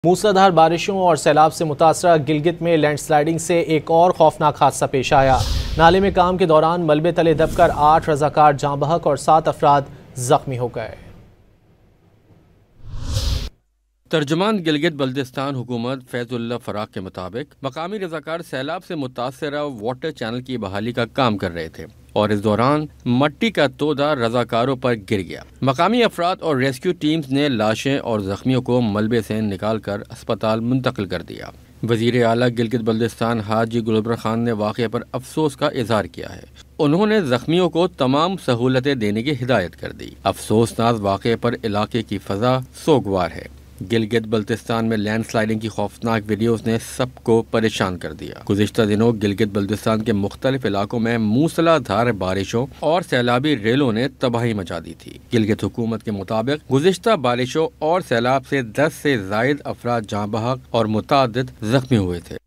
موسلادھار بارشوں اور سیلاب سے متاثرہ گلگت میں لینڈ سلائیڈنگ سے ایک اور خوفناک حادثہ پیش آیا۔ نالے میں کام کے دوران ملبے تلے دب کر 8 رضاکار جاں بحق اور 7 افراد زخمی ہو گئے۔ ترجمان گلگت بلتستان حکومت فیض اللہ فراق کے مطابق مقامی رضاکار سیلاب سے متاثرہ واٹر چینل کی بحالی کا کام کر رہے تھے اور اس دوران مٹی کا تودہ رضاکاروں پر گر گیا۔ مقامی افراد اور ریسکیو ٹیمز نے لاشیں اور زخمیوں کو ملبے سے نکال کر اسپتال منتقل کر دیا۔ وزیر اعلیٰ گلگت بلتستان حاجی گلبر خان نے واقعے پر افسوس کا اظہار کیا ہے۔ انہوں نے زخمیوں کو تمام سہولتیں دینے کی ہدایت کر دی۔ افسوسناک واقعے پر علاقے کی فضا سوگوار ہے۔ گلگت بلتستان میں لینڈ سلائیڈنگ کی خوفناک ویڈیوز نے سب کو پریشان کر دیا۔ گزشتہ دنوں گلگت بلتستان کے مختلف علاقوں میں موسلادھار بارشوں اور سیلابی ریلوں نے تباہی مچا دی تھی۔ گلگت حکومت کے مطابق گزشتہ بارشوں اور سیلاب سے 10 سے زائد افراد جاں بحق اور متعدد زخمی ہوئے تھے۔